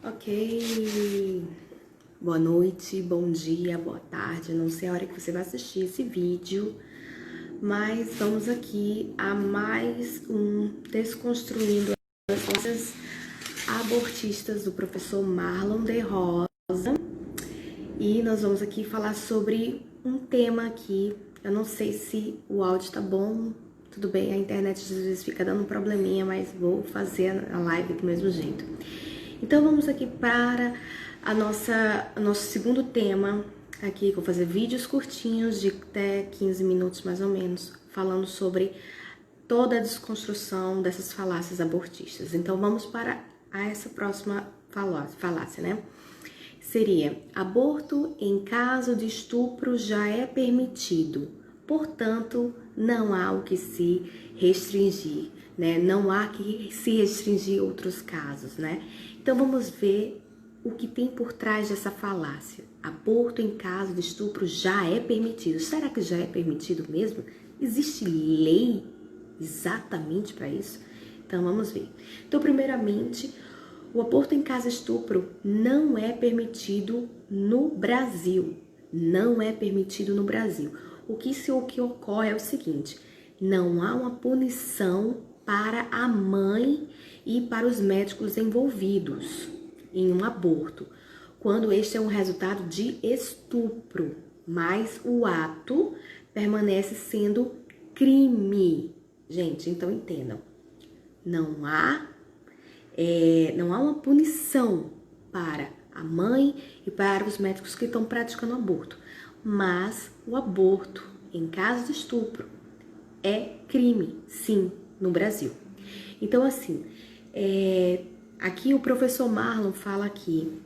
Ok, boa noite, bom dia, boa tarde, não sei a hora que você vai assistir esse vídeo, mas vamos aqui a mais um Desconstruindo as Falácias Abortistas do professor Marlon de Rosa, e nós vamos aqui falar sobre um tema aqui. Eu não sei se o áudio tá bom, tudo bem, a internet às vezes fica dando um probleminha, mas vou fazer a live do mesmo jeito. Então vamos aqui para o nosso segundo tema aqui, que eu vou fazer vídeos curtinhos de até 15 minutos mais ou menos, falando sobre toda a desconstrução dessas falácias abortistas. Então vamos para essa próxima falácia, né? Seria: aborto em caso de estupro já é permitido, portanto não há o que se restringir, né? Não há que se restringir outros casos, né? Então vamos ver o que tem por trás dessa falácia. Aborto em caso de estupro já é permitido. Será que já é permitido mesmo? Existe lei exatamente para isso? Então vamos ver. Então, primeiramente, o aborto em caso de estupro não é permitido no Brasil. Não é permitido no Brasil. O que ocorre é o seguinte: não há uma punição para a mãe e para os médicos envolvidos em um aborto, quando este é um resultado de estupro, mas o ato permanece sendo crime. Gente, então entendam, não há uma punição para a mãe e para os médicos que estão praticando aborto, mas o aborto em caso de estupro é crime, sim, no Brasil. Então, assim, aqui o professor Marlon fala aqui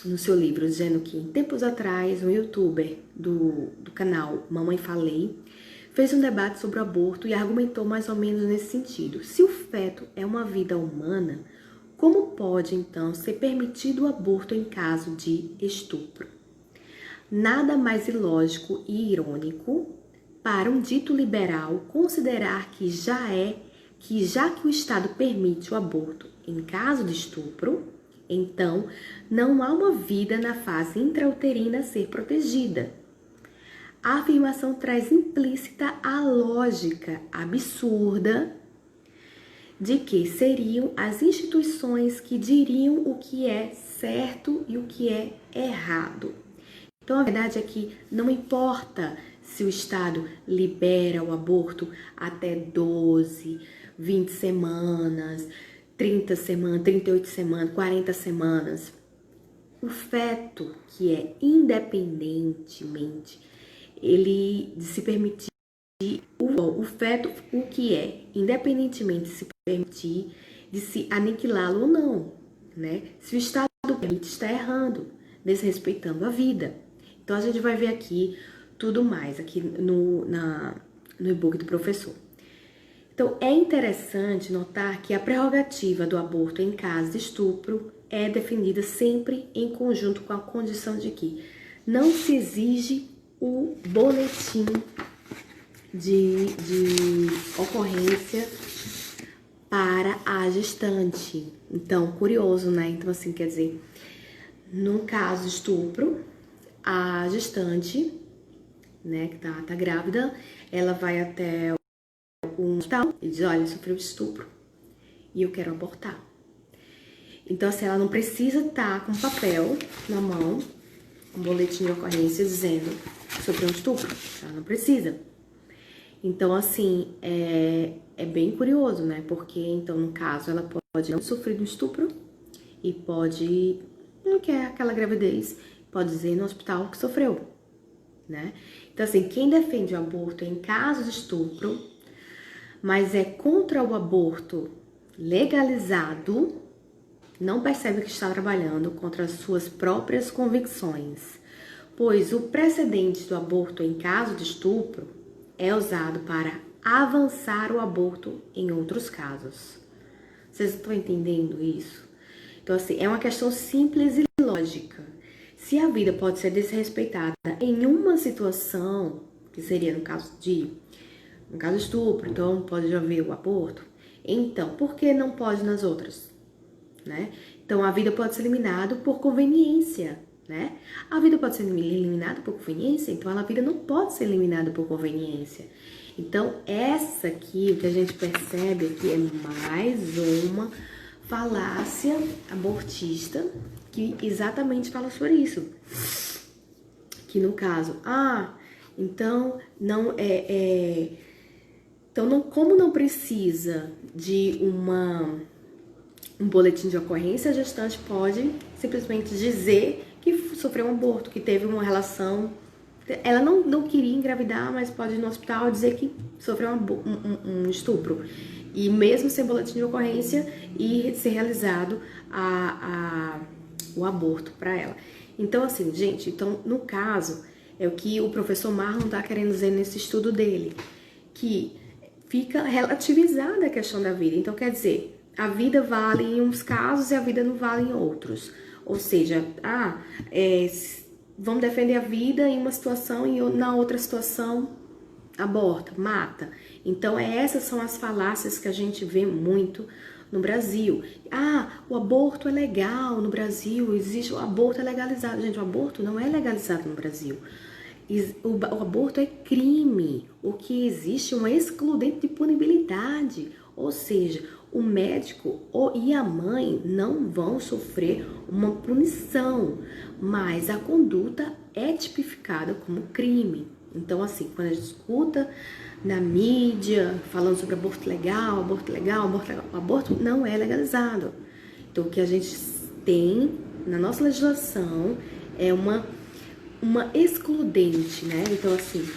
no seu livro, dizendo que em tempos atrás um youtuber do canal Mamãe Falei fez um debate sobre o aborto e argumentou mais ou menos nesse sentido: se o feto é uma vida humana, como pode então ser permitido o aborto em caso de estupro? Nada mais ilógico e irônico para um dito liberal considerar que já que o Estado permite o aborto em caso de estupro, então não há uma vida na fase intrauterina a ser protegida. A afirmação traz implícita a lógica absurda de que seriam as instituições que diriam o que é certo e o que é errado. Então, a verdade é que não importa se o Estado libera o aborto até 12, 20 semanas, 30 semanas, 38 semanas, 40 semanas. O feto, que é independentemente, ele se permitir, o feto, o que é independentemente de se permitir, de se aniquilá-lo ou não, né? Se o Estado permite, está errando, desrespeitando a vida. Então, a gente vai ver aqui tudo mais, aqui no e-book do professor. Então, é interessante notar que a prerrogativa do aborto em caso de estupro é definida sempre em conjunto com a condição de que não se exige o boletim de ocorrência para a gestante. Então, curioso, né? Então, assim, quer dizer, no caso de estupro, a gestante, né, que tá grávida, ela vai até um hospital e diz: olha, sofreu estupro e eu quero abortar. Então, assim, ela não precisa estar com papel na mão, um boletim de ocorrência dizendo sofreu um estupro. Ela não precisa. Então, assim, é bem curioso, né? Porque, então, no caso, ela pode não sofrer um estupro e pode, não quer aquela gravidez, pode dizer no hospital que sofreu, né? Então, assim, quem defende o aborto em caso de estupro, mas é contra o aborto legalizado, não percebe que está trabalhando contra as suas próprias convicções, pois o precedente do aborto em caso de estupro é usado para avançar o aborto em outros casos. Vocês estão entendendo isso? Então, assim, é uma questão simples e lógica. Se a vida pode ser desrespeitada em uma situação, que seria no caso de estupro, então pode haver o aborto, então por que não pode nas outras? né? Então, a vida pode ser eliminada por conveniência, né? A vida pode ser eliminada por conveniência, então a vida não pode ser eliminada por conveniência. Então, essa aqui, o que a gente percebe aqui é mais uma falácia abortista que exatamente fala sobre isso. Que no caso, então não então como não precisa de um boletim de ocorrência, a gestante pode simplesmente dizer que sofreu um aborto, que teve uma relação. Ela não queria engravidar, mas pode ir no hospital dizer que sofreu um estupro. E mesmo sem boletim de ocorrência, e ser realizado o aborto para ela. Então, assim, gente, então, no caso, é o que o professor Marlon tá querendo dizer nesse estudo dele, que fica relativizada a questão da vida. Então, quer dizer, a vida vale em uns casos e a vida não vale em outros. Ou seja, vamos defender a vida em uma situação e na outra situação aborta, mata. Então, essas são as falácias que a gente vê muito no Brasil. O aborto é legal no Brasil, o aborto é legalizado. Gente, o aborto não é legalizado no Brasil. O aborto é crime. O que existe é uma excludente de punibilidade. Ou seja, o médico e a mãe não vão sofrer uma punição, mas a conduta é tipificada como crime. Então, assim, quando a gente escuta na mídia falando sobre aborto legal, o aborto não é legalizado. Então, o que a gente tem na nossa legislação é uma excludente, né? Então, assim,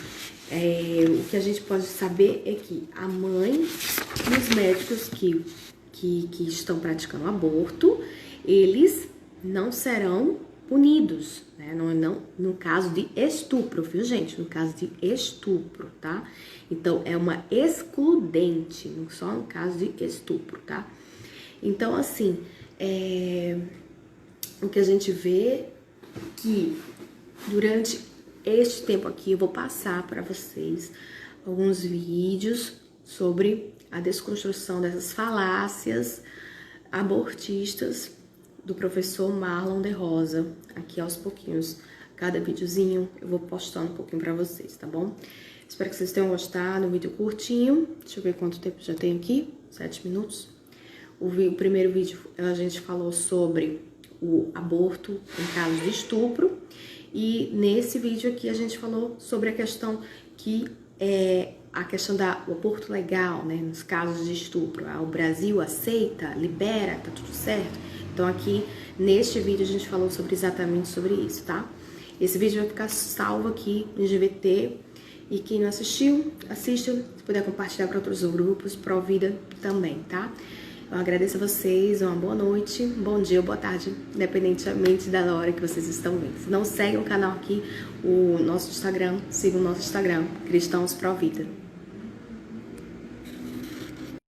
o que a gente pode saber é que a mãe e os médicos que estão praticando aborto, eles não serão punidos, né? Não no caso de estupro, viu, gente? No caso de estupro, tá? Então, é uma excludente, não só no caso de estupro, tá? Então, assim, o que a gente vê que durante este tempo aqui eu vou passar para vocês alguns vídeos sobre a desconstrução dessas falácias abortistas do professor Marlon de Rosa, aqui aos pouquinhos. Cada videozinho eu vou postando um pouquinho pra vocês, tá bom? Espero que vocês tenham gostado, um vídeo curtinho. Deixa eu ver quanto tempo já tem aqui, 7 minutos. O primeiro vídeo a gente falou sobre o aborto em caso de estupro. E nesse vídeo aqui a gente falou sobre a questão que a questão do aborto legal, né, nos casos de estupro. O Brasil aceita, libera, tá tudo certo? Então aqui, neste vídeo, a gente falou exatamente sobre isso, tá? Esse vídeo vai ficar salvo aqui no GVT. E quem não assistiu, assista. Se puder compartilhar para outros grupos, Provida também, tá? Eu agradeço a vocês, uma boa noite, um bom dia ou boa tarde, independentemente da hora que vocês estão vendo. Se não seguem o canal aqui, o nosso Instagram, sigam o nosso Instagram, Cristãos Provida.